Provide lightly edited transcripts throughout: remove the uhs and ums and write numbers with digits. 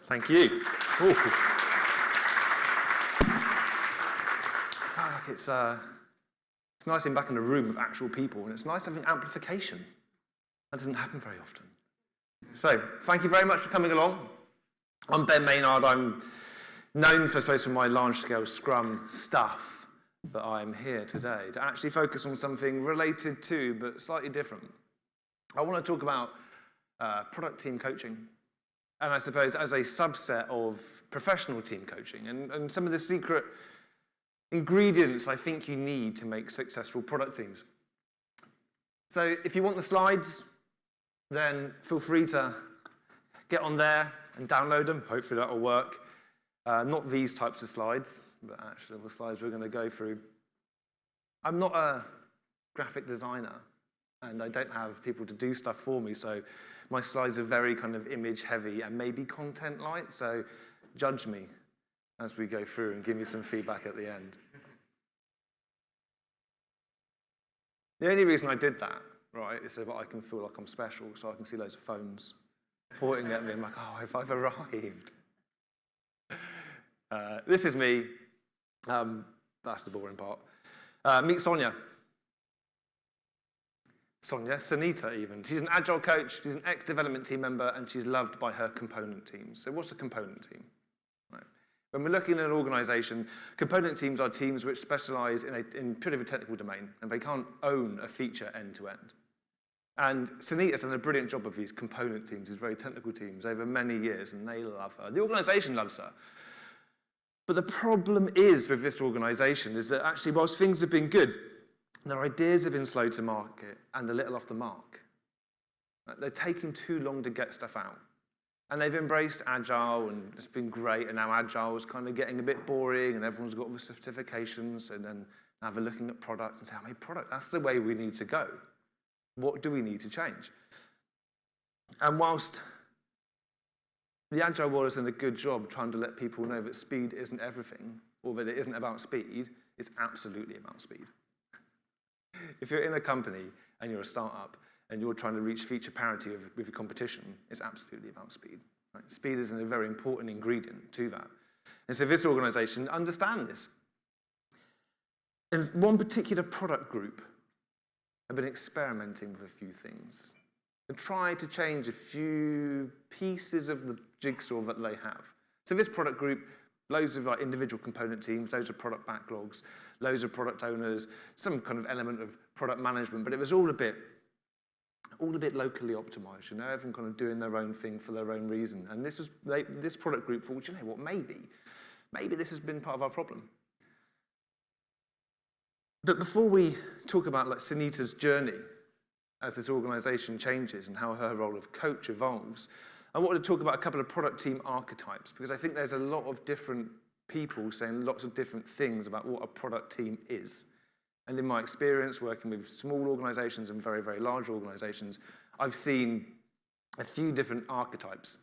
Thank you. Ooh. It's nice being back in a room with actual people, and it's nice having amplification. That doesn't happen very often. So, thank you very much for coming along. I'm Ben Maynard. I'm known for, I suppose, for my large-scale Scrum stuff, but I'm here today to actually focus on something related to, but slightly different. I want to talk about product team coaching, and I suppose as a subset of professional team coaching, and some of the secret ingredients I think you need to make successful product teams. So if you want the slides, then feel free to get on there and download them. Hopefully that will work. Not these types of slides, but actually the slides we're going to go through. I'm not a graphic designer, and I don't have people to do stuff for me, so my slides are very kind of image heavy and maybe content light, so judge me as we go through and give me some feedback at the end. The only reason I did that, right, is so that I can feel like I'm special, so I can see loads of phones pointing at me. I'm like, oh, I've arrived. This is me. That's the boring part. Meet Sonia. Sunita even. She's an agile coach, she's an ex-development team member, and she's loved by her component team. So what's a component team? Right. When we're looking at an organization, component teams are teams which specialize in purely a technical domain, and they can't own a feature end to end. And Sunita's done a brilliant job of these component teams, these very technical teams, over many years, and they love her. The organization loves her. But the problem is with this organization is that actually, whilst things have been good, their ideas have been slow to market and a little off the mark. They're taking too long to get stuff out. And they've embraced agile, and it's been great, and now agile is kind of getting a bit boring, and everyone's got all the certifications, and then now they're looking at product and saying, hey, product, that's the way we need to go. What do we need to change? And whilst the agile world has done a good job trying to let people know that speed isn't everything, or that it isn't about speed, it's absolutely about speed. If you're in a company and you're a startup and you're trying to reach feature parity with your competition, it's absolutely about speed. Right? Speed is a very important ingredient to that. And so this organization understands this. And one particular product group have been experimenting with a few things and tried to change a few pieces of the jigsaw that they have. So this product group, loads of individual component teams, loads of product backlogs, loads of product owners, some kind of element of product management, but it was all a bit locally optimized, everyone kind of doing their own thing for their own reason. And this product group thought, you know what, maybe this has been part of our problem. But before we talk about Sunita's journey as this organization changes and how her role of coach evolves, I wanted to talk about a couple of product team archetypes, because I think there's a lot of different people saying lots of different things about what a product team is. And in my experience working with small organizations and very, very large organizations, I've seen a few different archetypes.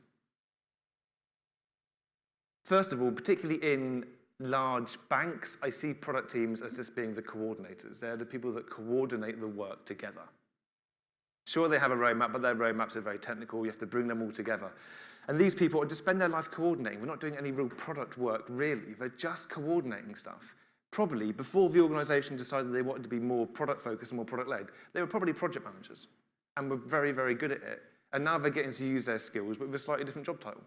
First of all, particularly in large banks, I see product teams as just being the coordinators. They're the people that coordinate the work together. Sure, they have a roadmap, but their roadmaps are very technical. You have to bring them all together. And these people just spend their life coordinating. They're not doing any real product work, really. They're just coordinating stuff. Probably, before the organization decided they wanted to be more product-focused and more product-led, they were probably project managers and were very, very good at it. And now they're getting to use their skills, but with a slightly different job title.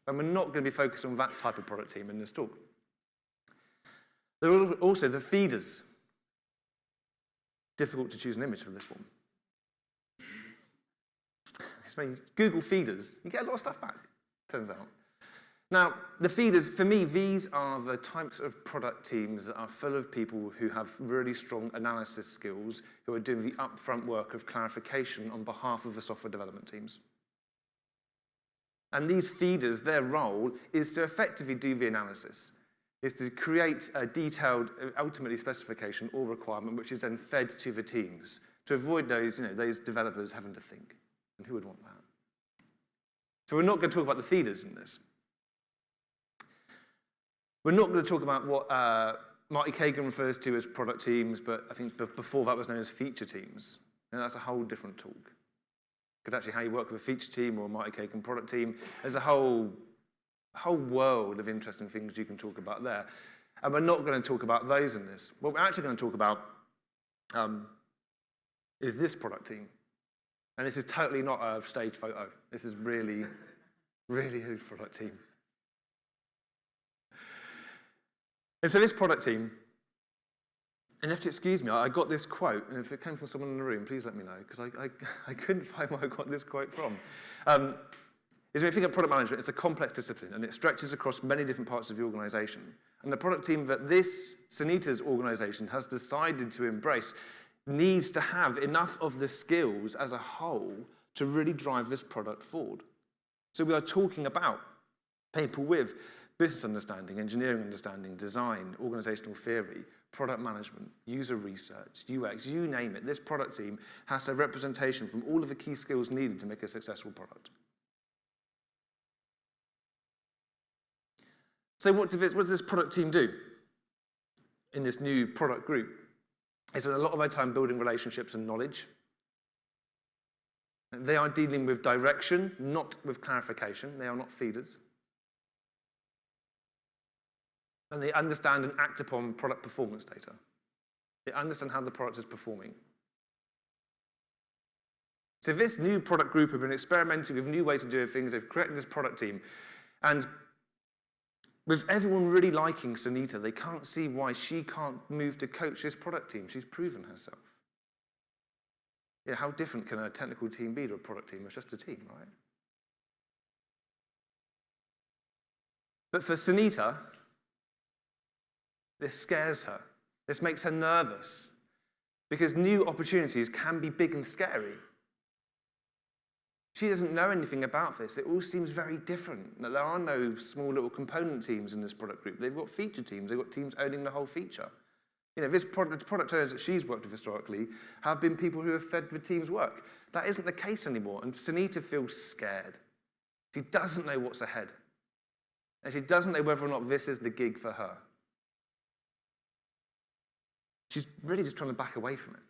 And we're not going to be focused on that type of product team in this talk. There are also the feeders. Difficult to choose an image for this one. Google feeders, you get a lot of stuff back, turns out. Now, the feeders, for me, these are the types of product teams that are full of people who have really strong analysis skills, who are doing the upfront work of clarification on behalf of the software development teams. And these feeders, their role is to effectively do the analysis, is to create a detailed, ultimately specification or requirement, which is then fed to the teams to avoid those developers having to think. And who would want that? So we're not going to talk about the feeders in this. We're not going to talk about what Marty Kagan refers to as product teams, but I think before that was known as feature teams. And that's a whole different talk. Because actually how you work with a feature team or a Mighty Cake and product team, there's a whole world of interesting things you can talk about there. And we're not going to talk about those in this. What we're actually going to talk about is this product team. And this is totally not a stage photo. This is really, really a product team. And so this product team, and you have to excuse me, I got this quote, and if it came from someone in the room, please let me know, because I couldn't find where I got this quote from. Is when you think of product management, it's a complex discipline, and it stretches across many different parts of the organization. And the product team that this, Sunita's organization, has decided to embrace needs to have enough of the skills as a whole to really drive this product forward. So we are talking about people with business understanding, engineering understanding, design, organizational theory, product management, user research, UX, you name it. This product team has a representation from all of the key skills needed to make a successful product. So what does this product team do in this new product group? They spend a lot of their time building relationships and knowledge. They are dealing with direction, not with clarification. They are not feeders. And they understand and act upon product performance data. They understand how the product is performing. So this new product group have been experimenting with new ways of doing things. They've created this product team. And with everyone really liking Sunita, they can't see why she can't move to coach this product team. She's proven herself. Yeah, how different can a technical team be to a product team? It's just a team, right? But for Sunita, this scares her. This makes her nervous because new opportunities can be big and scary. She doesn't know anything about this. It all seems very different. There are no small little component teams in this product group. They've got feature teams. They've got teams owning the whole feature. You know, product owners that she's worked with historically have been people who have fed the team's work. That isn't the case anymore, and Sunita feels scared. She doesn't know what's ahead. And she doesn't know whether or not this is the gig for her. She's really just trying to back away from it.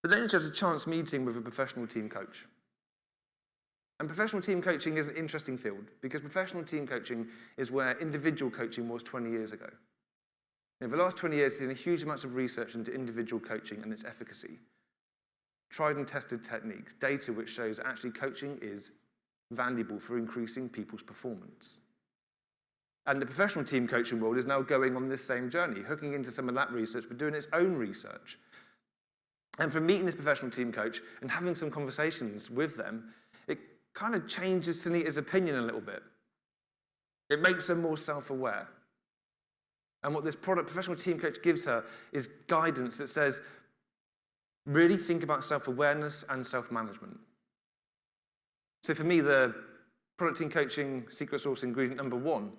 But then she has a chance meeting with a professional team coach. And professional team coaching is an interesting field because professional team coaching is where individual coaching was 20 years ago. In the last 20 years, there's been a huge amount of research into individual coaching and its efficacy. Tried and tested techniques, data which shows actually coaching is valuable for increasing people's performance. And the professional team coaching world is now going on this same journey, hooking into some of that research, but doing its own research. And from meeting this professional team coach and having some conversations with them, it kind of changes Sunita's opinion a little bit. It makes her more self-aware. And what this professional team coach gives her is guidance that says, really think about self-awareness and self-management. So for me, the product team coaching secret sauce ingredient number one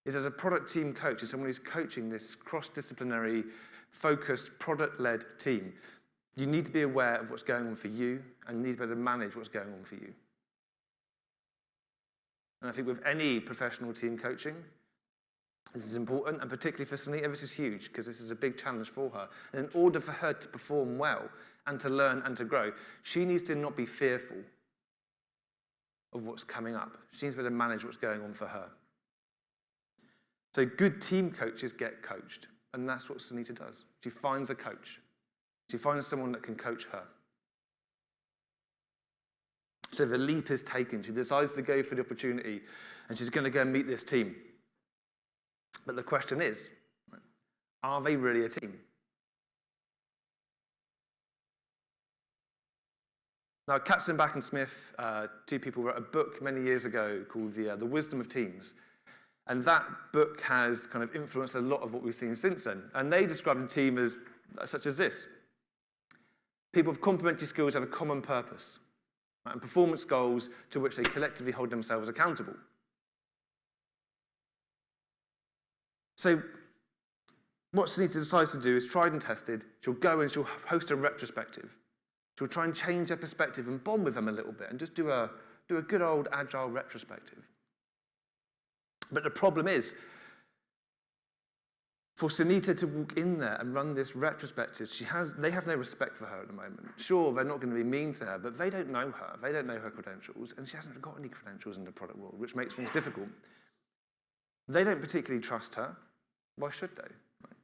is as a product team coach, as someone who's coaching this cross-disciplinary, focused, product-led team, you need to be aware of what's going on for you and you need to be able to manage what's going on for you. And I think with any professional team coaching, this is important, and particularly for Sunita, this is huge because this is a big challenge for her. And in order for her to perform well and to learn and to grow, she needs to not be fearful of what's coming up. She needs to be able to manage what's going on for her. So good team coaches get coached, and that's what Sunita does. She finds a coach. She finds someone that can coach her. So the leap is taken. She decides to go for the opportunity, and she's going to go and meet this team. But the question is, are they really a team? Now, Katzenbach and Smith, two people, wrote a book many years ago called The Wisdom of Teams. And that book has kind of influenced a lot of what we've seen since then. And they described a team as such as this. People with complementary skills have a common purpose, right, and performance goals to which they collectively hold themselves accountable. So what Sunita decides to do is tried and tested. She'll go and she'll host a retrospective. She'll try and change their perspective and bond with them a little bit and just do a good old agile retrospective. But the problem is, For Sunita to walk in there and run this retrospective, they have no respect for her at the moment. Sure, they're not going to be mean to her, but they don't know her. They don't know her credentials, and she hasn't got any credentials in the product world, which makes things difficult. They don't particularly trust her. Why should they? Right?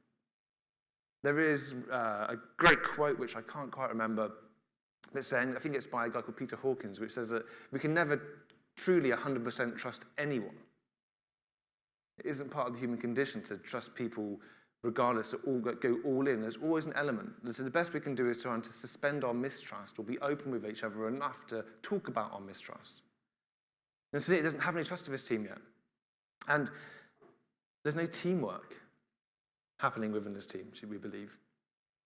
There is a great quote, which I can't quite remember, but saying, I think it's by a guy called Peter Hawkins, which says that we can never truly 100% trust anyone. It isn't part of the human condition to trust people regardless, to go all in. There's always an element. And so the best we can do is try to suspend our mistrust or be open with each other enough to talk about our mistrust. And Sunita doesn't have any trust of his team yet. And there's no teamwork happening within this team, should we believe.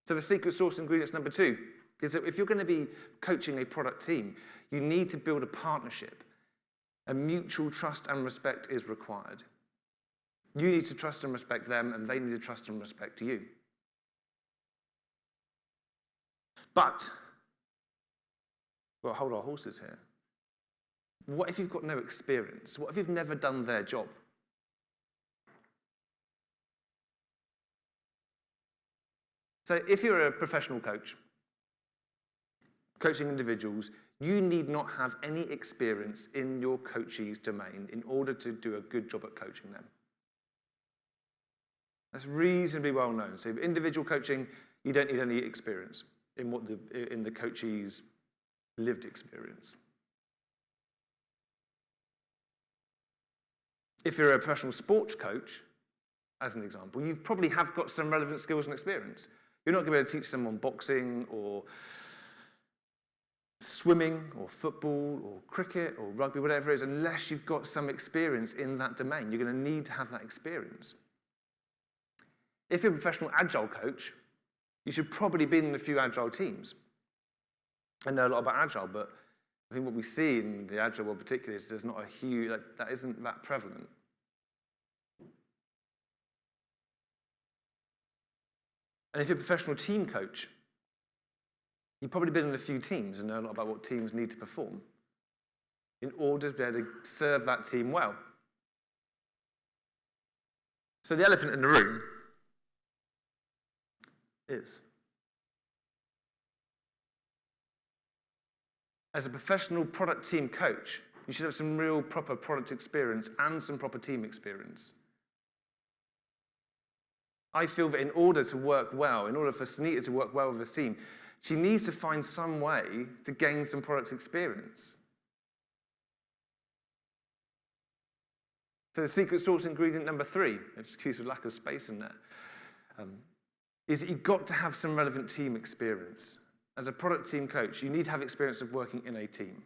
So the secret sauce ingredients number 2 is that if you're going to be coaching a product team, you need to build a partnership. A mutual trust and respect is required. You need to trust and respect them, and they need to trust and respect you. But, well, hold our horses here. What if you've got no experience? What if you've never done their job? So if you're a professional coach, coaching individuals, you need not have any experience in your coachee's domain in order to do a good job at coaching them. That's reasonably well known. So individual coaching, you don't need any experience in the coachee's lived experience. If you're a professional sports coach, as an example, you probably have got some relevant skills and experience. You're not going to be able to teach someone boxing or swimming or football or cricket or rugby, whatever it is, unless you've got some experience in that domain. You're going to need to have that experience. If you're a professional agile coach, you should probably be in a few agile teams. I know a lot about agile, but I think what we see in the agile world particularly is there's not a huge, that isn't that prevalent. And if you're a professional team coach, you've probably been in a few teams and know a lot about what teams need to perform in order to be able to serve that team well. So the elephant in the room is, as a professional product team coach, you should have some real proper product experience and some proper team experience. I feel that in order to work well, in order for Sunita to work well with this team, she needs to find some way to gain some product experience. So the secret sauce ingredient number 3, excuse the lack of space in there, is that you've got to have some relevant team experience. As a product team coach, you need to have experience of working in a team.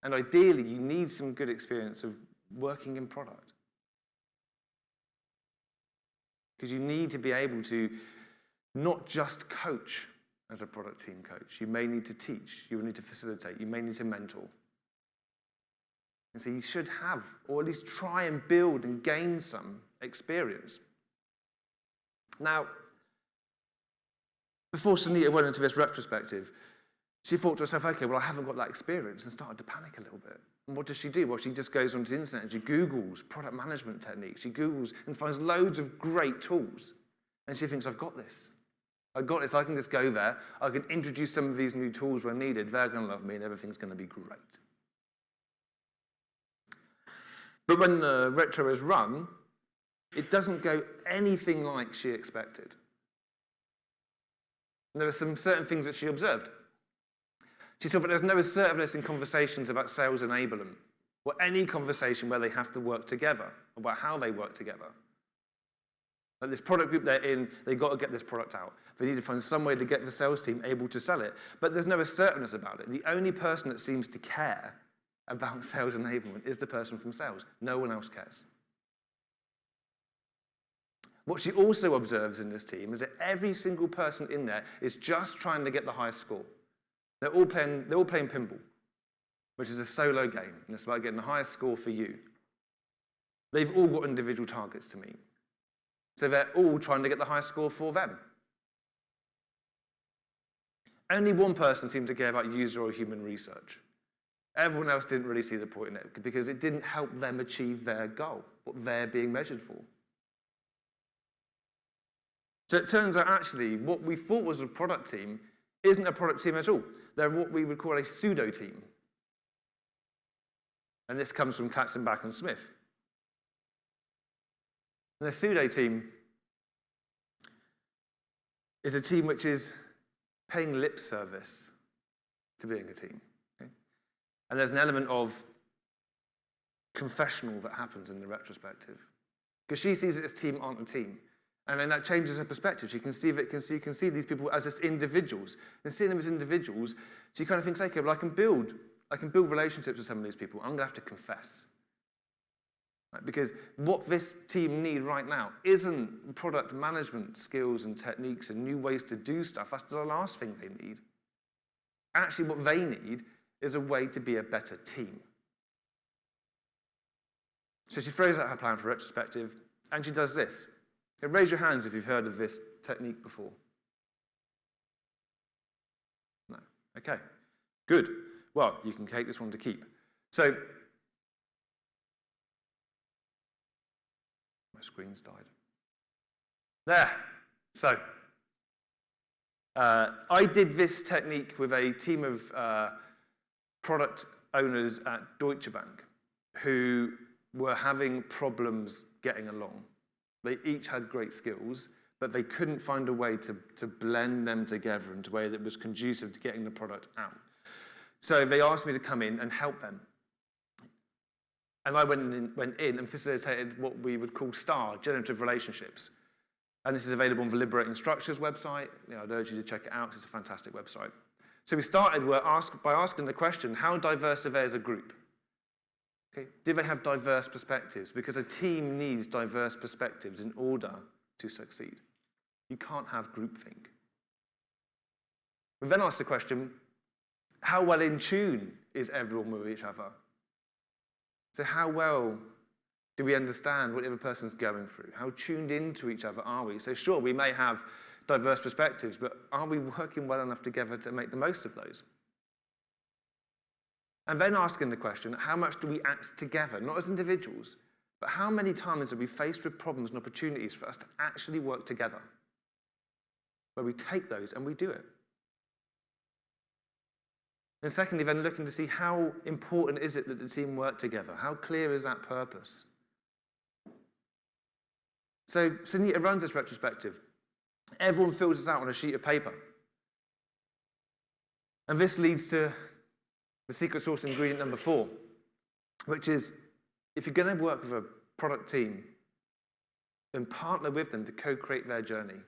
And ideally, you need some good experience of working in product. Because you need to be able to not just coach as a product team coach. You may need to teach, you will need to facilitate, you may need to mentor. And so you should have, or at least try and build and gain some experience. Now, before Sunita went into this retrospective, she thought to herself, okay, well, I haven't got that experience, and started to panic a little bit. And what does she do? Well, she just goes onto the internet and she Googles product management techniques. She Googles and finds loads of great tools. And she thinks, I've got this. I've got this. I can just go there. I can introduce some of these new tools where needed. They're going to love me and everything's going to be great. But when the retro is run, it doesn't go anything like she expected. There are some certain things that she observed. She saw that there's no assertiveness in conversations about sales enablement, or any conversation where they have to work together, about how they work together. Like this product group they're in, they've got to get this product out. They need to find some way to get the sales team able to sell it. But there's no assertiveness about it. The only person that seems to care about sales enablement is the person from sales. No one else cares. What she also observes in this team is that every single person in there is just trying to get the highest score. They're all playing pinball, which is a solo game, and it's about getting the highest score for you. They've all got individual targets to meet. So they're all trying to get the highest score for them. Only one person seemed to care about user or human research. Everyone else didn't really see the point in it because it didn't help them achieve their goal, what they're being measured for. So it turns out actually what we thought was a product team isn't a product team at all. They're what we would call a pseudo team. And this comes from Katzenbach and Smith. And the pseudo team is a team which is paying lip service to being a team. Okay? And there's an element of confessional that happens in the retrospective. Because she sees it as team aren't a team. And then that changes her perspective. She can see these people as just individuals. And seeing them as individuals, she kind of thinks, okay, well, I can build relationships with some of these people. I'm going to have to confess. Right? Because what this team need right now isn't product management skills and techniques and new ways to do stuff. That's the last thing they need. Actually, what they need is a way to be a better team. So she throws out her plan for retrospective, and she does this. Okay, raise your hands if you've heard of this technique before. No. Okay. Good. Well, you can take this one to keep. So, my screen's died. There. So, I did this technique with a team of product owners at Deutsche Bank who were having problems getting along. They each had great skills, but they couldn't find a way to blend them together into a way that was conducive to getting the product out. So they asked me to come in and help them. And I went in and facilitated what we would call STAR, generative relationships. And this is available on the Liberating Structures website. I'd urge you to check it out because it's a fantastic website. So we started by asking the question, how diverse are they as a group? Okay. Do they have diverse perspectives? Because a team needs diverse perspectives in order to succeed. You can't have groupthink. We then asked the question, how well in tune is everyone with each other? So how well do we understand what the other person's going through? How tuned into each other are we? So sure, we may have diverse perspectives, but are we working well enough together to make the most of those? And then asking the question, how much do we act together, not as individuals, but how many times are we faced with problems and opportunities for us to actually work together, where we take those and we do it? And secondly, then looking to see how important is it that the team work together? How clear is that purpose? So Sunita runs this retrospective. Everyone fills this out on a sheet of paper. And this leads to the secret sauce ingredient number 4, which is, if you're going to work with a product team, then partner with them to co-create their journey.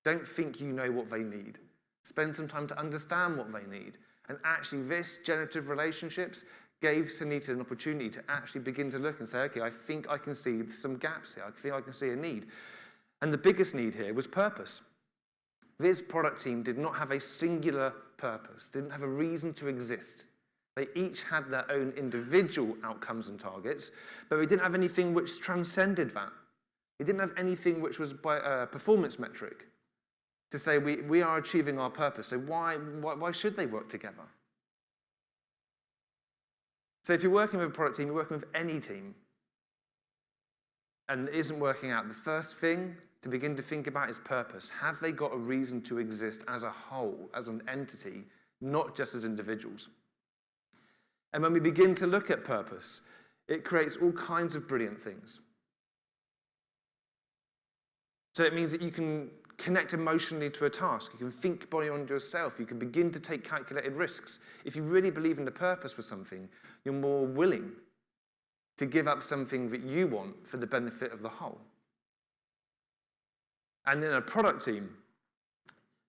Don't think you know what they need. Spend some time to understand what they need. And actually, this generative relationships gave Sunita an opportunity to actually begin to look and say, okay, I think I can see some gaps here. I think I can see a need. And the biggest need here was purpose. This product team did not have a singular purpose, didn't have a reason to exist. They each had their own individual outcomes and targets, but we didn't have anything which transcended that. We didn't have anything which was by a performance metric to say we are achieving our purpose. So why should they work together? So if you're working with a product team, you're working with any team, and it isn't working out, the first thing to begin to think about is purpose. Have they got a reason to exist as a whole, as an entity, not just as individuals? And when we begin to look at purpose, it creates all kinds of brilliant things. So it means that you can connect emotionally to a task. You can think beyond yourself. You can begin to take calculated risks. If you really believe in the purpose for something, you're more willing to give up something that you want for the benefit of the whole. And in a product team,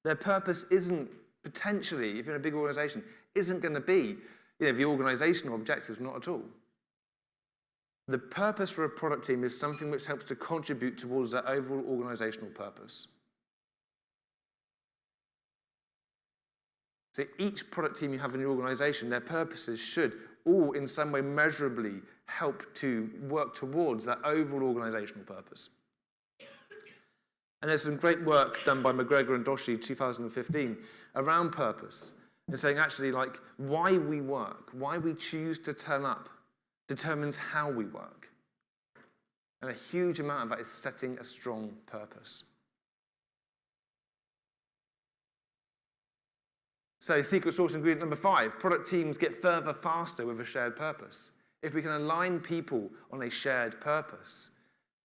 their purpose isn't potentially, if you're in a big organization, isn't going to be the organizational objectives, not at all. The purpose for a product team is something which helps to contribute towards that overall organizational purpose. So each product team you have in your organization, their purposes should all in some way measurably help to work towards that overall organizational purpose. And there's some great work done by McGregor and Doshi 2015 around purpose. And saying actually why we work, why we choose to turn up, determines how we work. And a huge amount of that is setting a strong purpose. So secret sauce ingredient number 5, product teams get further faster with a shared purpose. If we can align people on a shared purpose,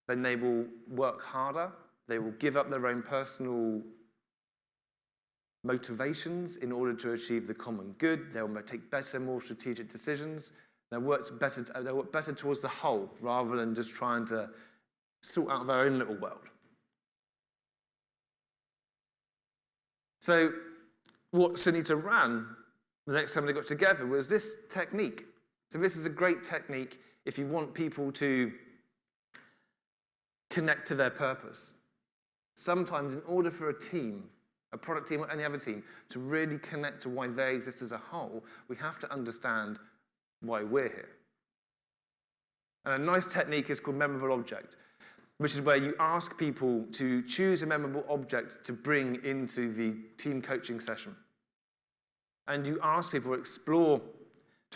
then they will work harder, they will give up their own personal motivations in order to achieve the common good, they'll take better, more strategic decisions, they'll work better towards the whole rather than just trying to sort out their own little world. So what Sunita ran the next time they got together was this technique. So this is a great technique if you want people to connect to their purpose. Sometimes in order for a team, a product team or any other team, to really connect to why they exist as a whole, we have to understand why we're here. And a nice technique is called memorable object, which is where you ask people to choose a memorable object to bring into the team coaching session. And you ask people to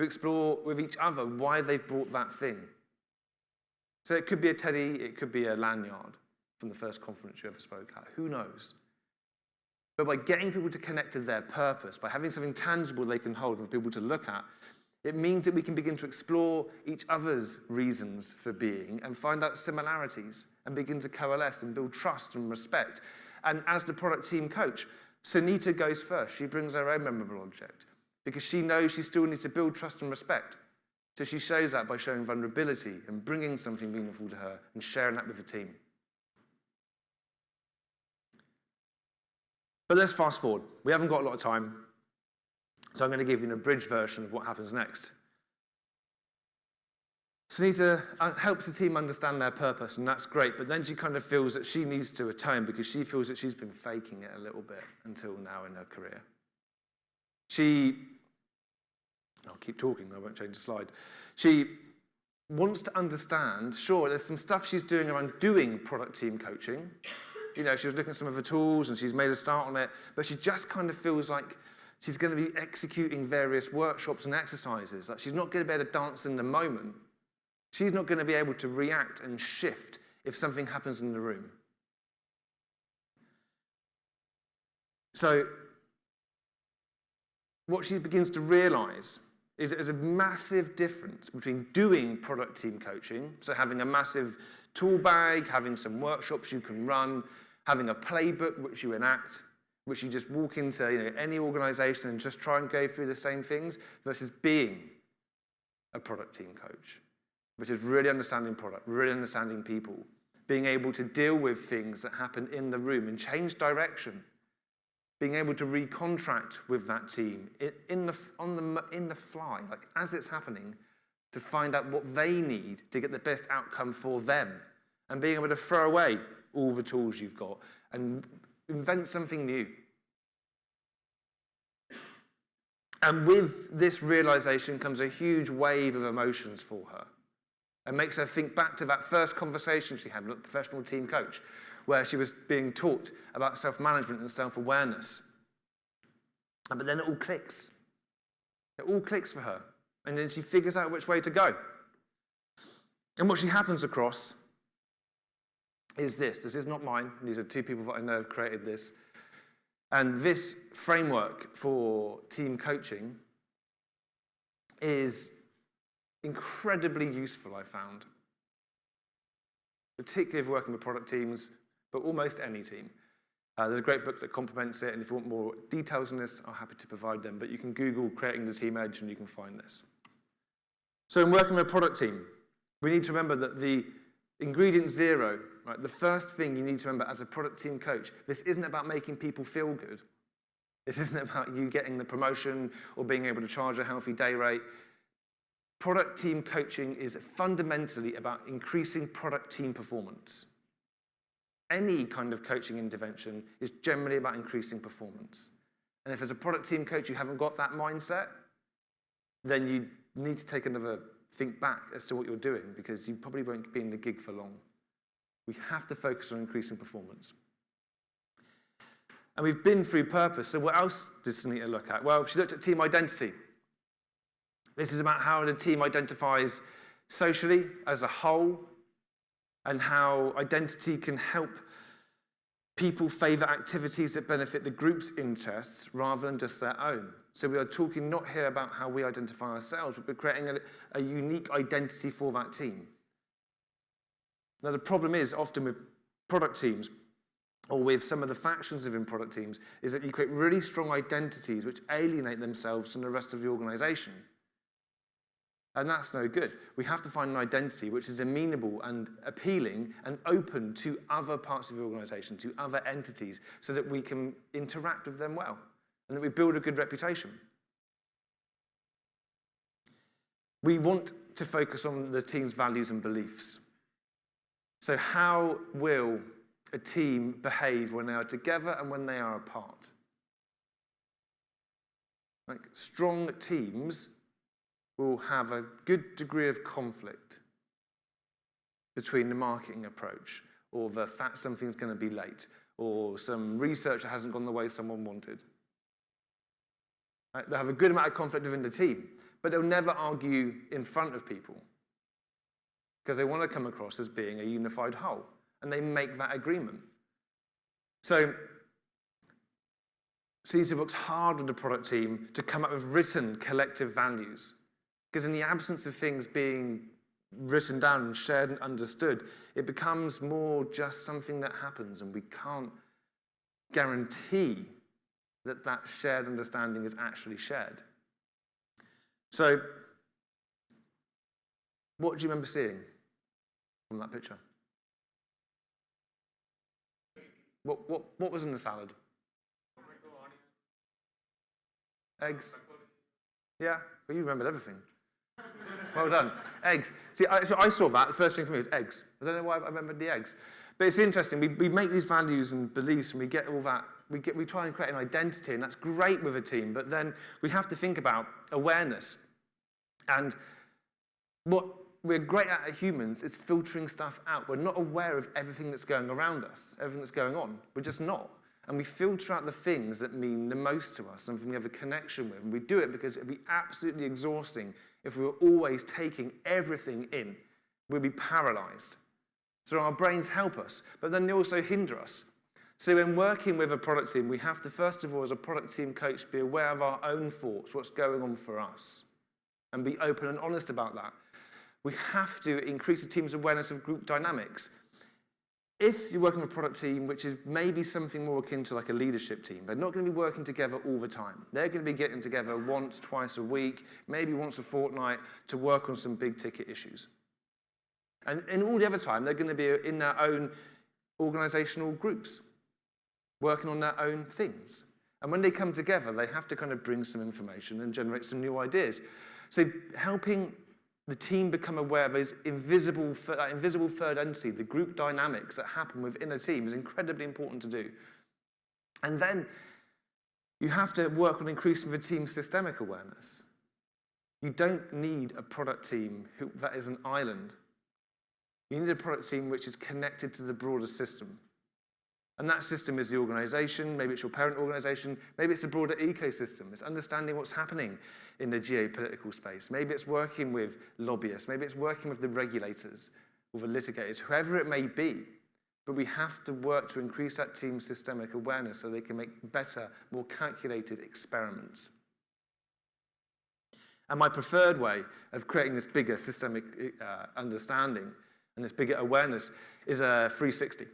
explore with each other why they've brought that thing. So it could be a teddy, it could be a lanyard from the first conference you ever spoke at, who knows? But by getting people to connect to their purpose, by having something tangible they can hold and for people to look at, it means that we can begin to explore each other's reasons for being and find out similarities and begin to coalesce and build trust and respect. And as the product team coach, Sunita goes first. She brings her own memorable object because she knows she still needs to build trust and respect. So she shows that by showing vulnerability and bringing something meaningful to her and sharing that with the team. But let's fast forward. We haven't got a lot of time, so I'm going to give you an abridged version of what happens next. Sunita helps the team understand their purpose, and that's great, but then she kind of feels that she needs to atone because she feels that she's been faking it a little bit until now in her career. I'll keep talking, I won't change the slide. She wants to understand, sure, there's some stuff she's doing around doing product team coaching. You know, she was looking at some of her tools and she's made a start on it, but she just kind of feels like she's going to be executing various workshops and exercises. Like she's not going to be able to dance in the moment. She's not going to be able to react and shift if something happens in the room. So what she begins to realize is that there's a massive difference between doing product team coaching, so having a massive tool bag, having some workshops you can run, having a playbook which you enact, which you just walk into any organization and just try and go through the same things, versus being a product team coach, which is really understanding product, really understanding people, being able to deal with things that happen in the room and change direction, being able to recontract with that team in the fly, like as it's happening, to find out what they need to get the best outcome for them, and being able to throw away all the tools you've got and invent something new. And with this realization comes a huge wave of emotions for her, and makes her think back to that first conversation she had with a professional team coach, where she was being taught about self-management and self-awareness. But then it all clicks. It all clicks for her. And then she figures out which way to go. And what she happens across is this. This is not mine. These are two people that I know have created this. And this framework for team coaching is incredibly useful, I found. Particularly if you're working with product teams, but almost any team. There's a great book that complements it, and if you want more details on this, I'm happy to provide them. But you can Google Creating the Team Edge, and you can find this. So in working with a product team, we need to remember that the ingredient 0, right, the first thing you need to remember as a product team coach, this isn't about making people feel good. This isn't about you getting the promotion or being able to charge a healthy day rate. Product team coaching is fundamentally about increasing product team performance. Any kind of coaching intervention is generally about increasing performance. And if as a product team coach you haven't got that mindset, then you need to take another think back as to what you're doing, because you probably won't be in the gig for long. We have to focus on increasing performance. And we've been through purpose, so what else does Sunita look at? Well, she looked at team identity. This is about how the team identifies socially as a whole, and how identity can help People favour activities that benefit the group's interests rather than just their own. So we are talking not here about how we identify ourselves, but we're creating a unique identity for that team. Now the problem is often with product teams, or with some of the factions within product teams, is that you create really strong identities which alienate themselves from the rest of the organisation. And that's no good. We have to find an identity which is amenable and appealing and open to other parts of the organisation, to other entities, so that we can interact with them well and that we build a good reputation. We want to focus on the team's values and beliefs. So how will a team behave when they are together and when they are apart? Like, strong teams will have a good degree of conflict between the marketing approach or the fact something's going to be late or some research that hasn't gone the way someone wanted. Right? They'll have a good amount of conflict within the team, but they'll never argue in front of people because they want to come across as being a unified whole, and they make that agreement. So Caesar works hard with the product team to come up with written collective values. Because in the absence of things being written down and shared and understood, it becomes more just something that happens, and we can't guarantee that that shared understanding is actually shared. So, what do you remember seeing from that picture? What was in the salad? Eggs? Yeah, well, you remembered everything. Well done. Eggs. See, so I saw that. The first thing for me was eggs. I don't know why I remembered the eggs. But it's interesting. We make these values and beliefs, and we get all that. We try and create an identity, and that's great with a team. But then we have to think about awareness. And what we're great at humans is filtering stuff out. We're not aware of everything that's going around us, everything that's going on. We're just not. And we filter out the things that mean the most to us, something we have a connection with. And we do it because it would be absolutely exhausting if we were always taking everything in. We'd be paralyzed. So our brains help us, but then they also hinder us. So when working with a product team, we have to, first of all, as a product team coach, be aware of our own thoughts, what's going on for us, and be open and honest about that. We have to increase the team's awareness of group dynamics. If you're working with a product team, which is maybe something more akin to like a leadership team, they're not going to be working together all the time. They're going to be getting together once, twice a week, maybe once a fortnight to work on some big ticket issues. And in all the other time, they're going to be in their own organizational groups, working on their own things. And when they come together, they have to kind of bring some information and generate some new ideas. So helping the team become aware of that invisible third entity, the group dynamics that happen within a team, is incredibly important to do. And then you have to work on increasing the team's systemic awareness. You don't need a product team that is an island. You need a product team which is connected to the broader system. And that system is the organization, maybe it's your parent organization, maybe it's a broader ecosystem. It's understanding what's happening in the geopolitical space. Maybe it's working with lobbyists, maybe it's working with the regulators or the litigators, whoever it may be. But we have to work to increase that team's systemic awareness so they can make better, more calculated experiments. And my preferred way of creating this bigger systemic understanding and this bigger awareness is a 360.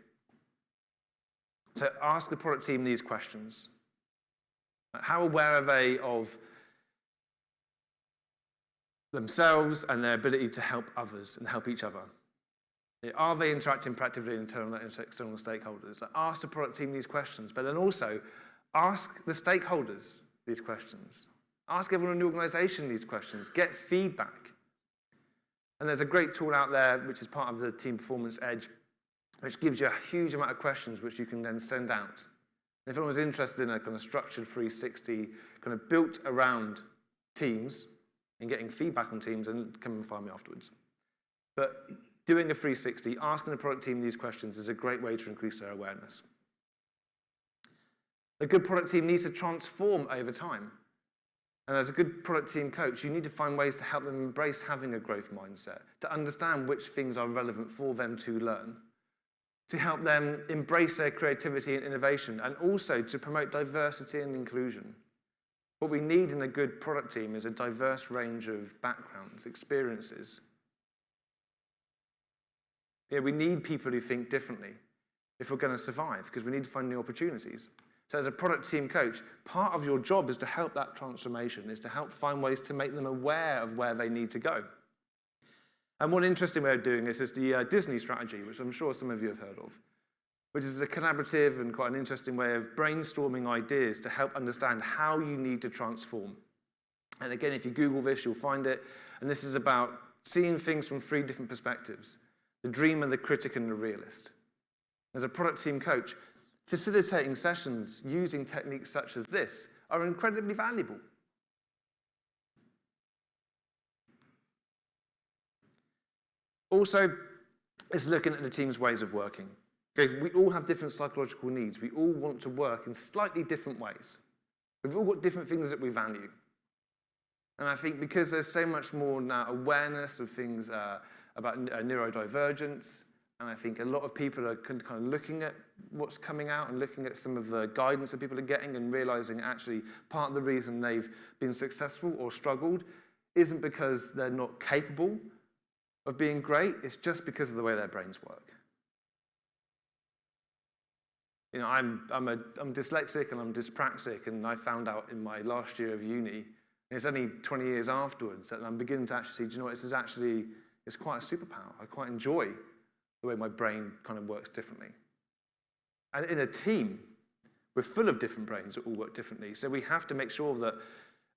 So ask the product team these questions. How aware are they of themselves and their ability to help others and help each other? Are they interacting proactively with internal and external stakeholders? Ask the product team these questions, but then also ask the stakeholders these questions. Ask everyone in the organization these questions. Get feedback. And there's a great tool out there, which is part of the Team Performance Edge, which gives you a huge amount of questions which you can then send out. And if anyone's interested in a kind of structured 360, kind of built around teams and getting feedback on teams, then come and find me afterwards. But doing a 360, asking the product team these questions is a great way to increase their awareness. A good product team needs to transform over time. And as a good product team coach, you need to find ways to help them embrace having a growth mindset, to understand which things are relevant for them to learn. to help them embrace their creativity and innovation, and also to promote diversity and inclusion. What we need in a good product team is a diverse range of backgrounds, experiences. Yeah, we need people who think differently if we're going to survive, because we need to find new opportunities. So as a product team coach, part of your job is to help that transformation, is to help find ways to make them aware of where they need to go. And one interesting way of doing this is the Disney strategy, which I'm sure some of you have heard of, which is a collaborative and quite an interesting way of brainstorming ideas to help understand how you need to transform. And again, if you Google this, you'll find it. And this is about seeing things from 3 different perspectives: the dreamer, the critic, and the realist. As a product team coach, facilitating sessions using techniques such as this are incredibly valuable. Also, it's looking at the team's ways of working. Okay, we all have different psychological needs. We all want to work in slightly different ways. We've all got different things that we value. And I think because there's so much more now awareness of things about neurodivergence, and I think a lot of people are kind of looking at what's coming out and looking at some of the guidance that people are getting and realizing actually part of the reason they've been successful or struggled isn't because they're not capable of being great, it's just because of the way their brains work. You know, I'm dyslexic and I'm dyspraxic, and I found out in my last year of uni, and it's only 20 years afterwards that I'm beginning to actually see, do you know what, it's quite a superpower. I quite enjoy the way my brain kind of works differently. And in a team, we're full of different brains that all work differently. So we have to make sure that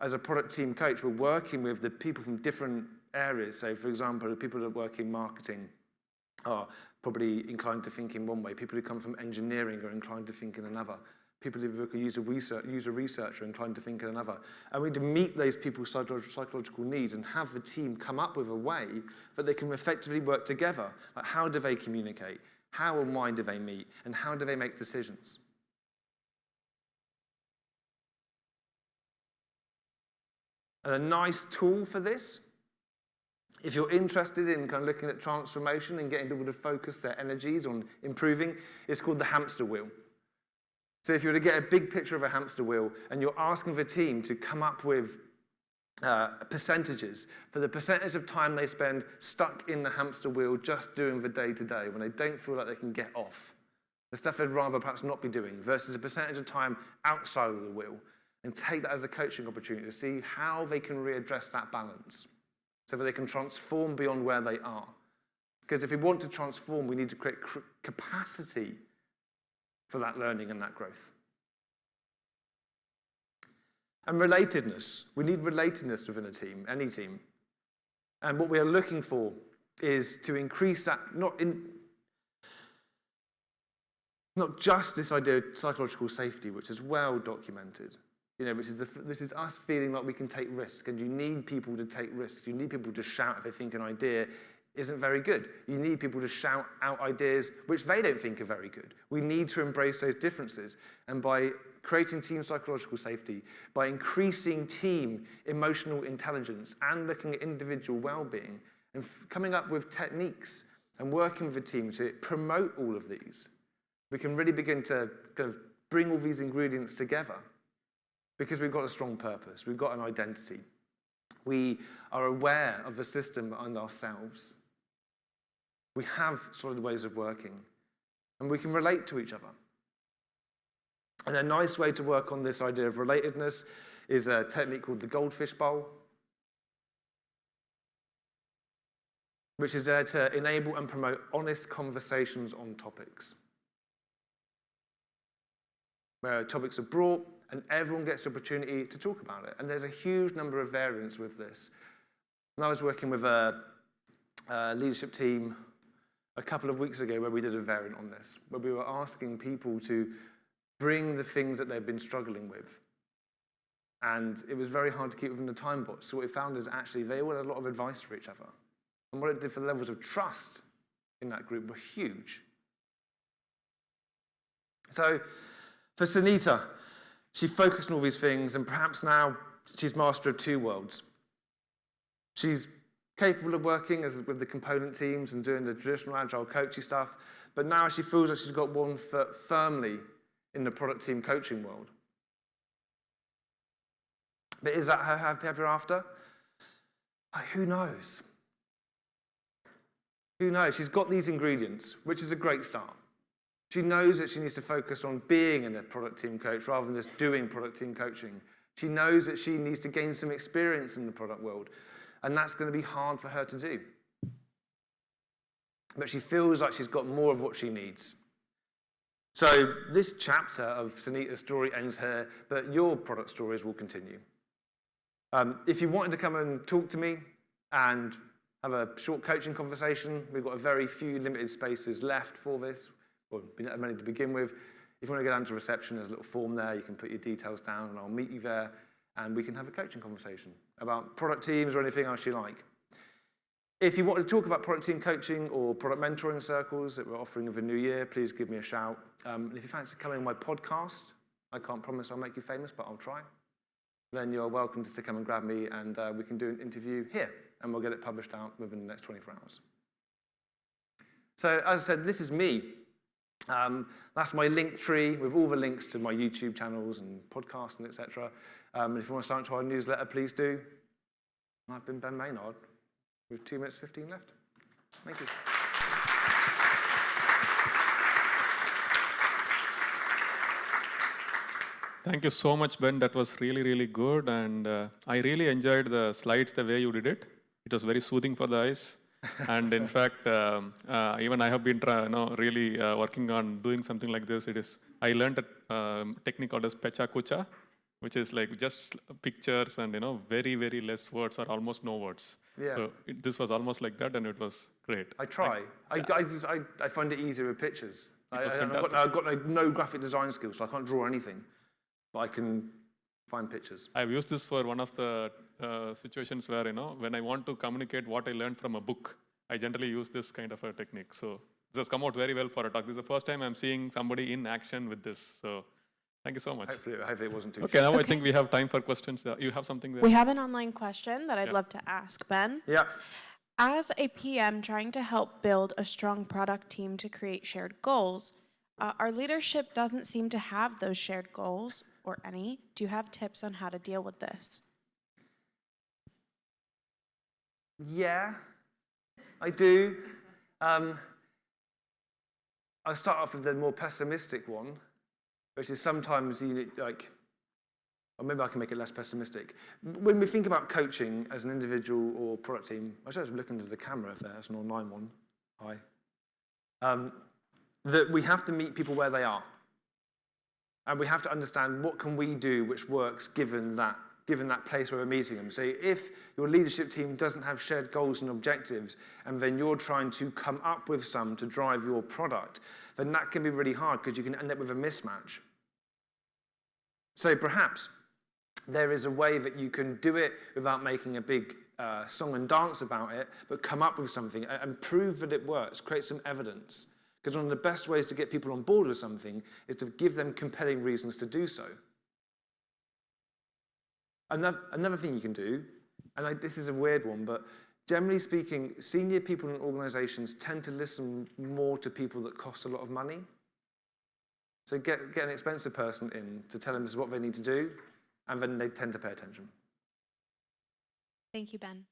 as a product team coach, we're working with the people from different areas. So for example, the people that work in marketing are probably inclined to think in one way. People who come from engineering are inclined to think in another. People who work as user research are inclined to think in another. And we need to meet those people's psychological needs and have the team come up with a way that they can effectively work together. Like, how do they communicate? How and why do they meet? And how do they make decisions? And a nice tool for this, if you're interested in kind of looking at transformation and getting people to focus their energies on improving, it's called the hamster wheel. So if you were to get a big picture of a hamster wheel and you're asking the team to come up with percentages for the percentage of time they spend stuck in the hamster wheel just doing the day-to-day when they don't feel like they can get off, the stuff they'd rather perhaps not be doing, versus a percentage of time outside of the wheel, and take that as a coaching opportunity to see how they can readdress that balance so that they can transform beyond where they are. Because if we want to transform, we need to create capacity for that learning and that growth. And relatedness. We need relatedness within a team, any team. And what we are looking for is to increase that, not just this idea of psychological safety, which is well documented, which is us feeling like we can take risks, and you need people to take risks. You need people to shout if they think an idea isn't very good. You need people to shout out ideas which they don't think are very good. We need to embrace those differences. And by creating team psychological safety, by increasing team emotional intelligence and looking at individual well-being and coming up with techniques and working with the team to promote all of these, we can really begin to kind of bring all these ingredients together because we've got a strong purpose, we've got an identity. We are aware of the system and ourselves. We have solid ways of working, and we can relate to each other. And a nice way to work on this idea of relatedness is a technique called the goldfish bowl, which is there to enable and promote honest conversations on topics, where topics are brought and everyone gets the opportunity to talk about it. And there's a huge number of variants with this. And I was working with a leadership team a couple of weeks ago where we did a variant on this, where we were asking people to bring the things that they've been struggling with. And it was very hard to keep within the time box. So what we found is actually they all had a lot of advice for each other. And what it did for the levels of trust in that group were huge. So for Sunita, she focused on all these things, and perhaps now she's master of 2 worlds. She's capable of working with the component teams and doing the traditional agile coachy stuff, but now she feels like she's got one foot firmly in the product team coaching world. But is that her happy ever after? Who knows? Who knows? She's got these ingredients, which is a great start. She knows that she needs to focus on being a product team coach rather than just doing product team coaching. She knows that she needs to gain some experience in the product world, and that's going to be hard for her to do. But she feels like she's got more of what she needs. So this chapter of Sunita's story ends here, but your product stories will continue. If you wanted to come and talk to me and have a short coaching conversation, we've got a very few limited spaces left for this, or many to begin with. If you want to go down to reception, there's a little form there. You can put your details down, and I'll meet you there, and we can have a coaching conversation about product teams or anything else you like. If you want to talk about product team coaching or product mentoring circles that we're offering over the new year, please give me a shout. And if you fancy coming on my podcast, I can't promise I'll make you famous, but I'll try. Then you're welcome to come and grab me, and we can do an interview here, and we'll get it published out within the next 24 hours. So, as I said, this is me. That's my link tree with all the links to my YouTube channels and podcasts and etc. And if you want to sign up to our newsletter, please do. I've been Ben Maynard with 2 minutes 15 left. Thank you. Thank you so much, Ben. That was really, really good. And I really enjoyed the slides, the way you did it. It was very soothing for the eyes. And in fact, even I have been really working on doing something like this. I learned a technique called as Pecha Kucha, which is like just pictures and very, very less words or almost no words. Yeah. So this was almost like that, and it was great. I try. I find it easier with pictures. Fantastic. I've got no graphic design skills, so I can't draw anything. But I can find pictures. I've used this for one of the situations where, when I want to communicate what I learned from a book, I generally use this kind of a technique. So this has come out very well for a talk. This is the first time I'm seeing somebody in action with this. So thank you so much. Hopefully it wasn't too Okay, now I think we have time for questions. You have something there? We have an online question that I'd love to ask, Ben. Yeah. As a PM trying to help build a strong product team to create shared goals, our leadership doesn't seem to have those shared goals, or any. Do you have tips on how to deal with this? Yeah, I do. I'll start off with the more pessimistic one, which is sometimes or maybe I can make it less pessimistic. When we think about coaching as an individual or product team, I should look into the camera if there's an online one. Hi. That we have to meet people where they are. And we have to understand what can we do which works given that place where we're meeting them. So if your leadership team doesn't have shared goals and objectives, and then you're trying to come up with some to drive your product, then that can be really hard because you can end up with a mismatch. So perhaps there is a way that you can do it without making a big song and dance about it, but come up with something and prove that it works, create some evidence. Because one of the best ways to get people on board with something is to give them compelling reasons to do so. Another thing you can do, and this is a weird one, but generally speaking, senior people in organizations tend to listen more to people that cost a lot of money. So get an expensive person in to tell them this is what they need to do, and then they tend to pay attention. Thank you, Ben.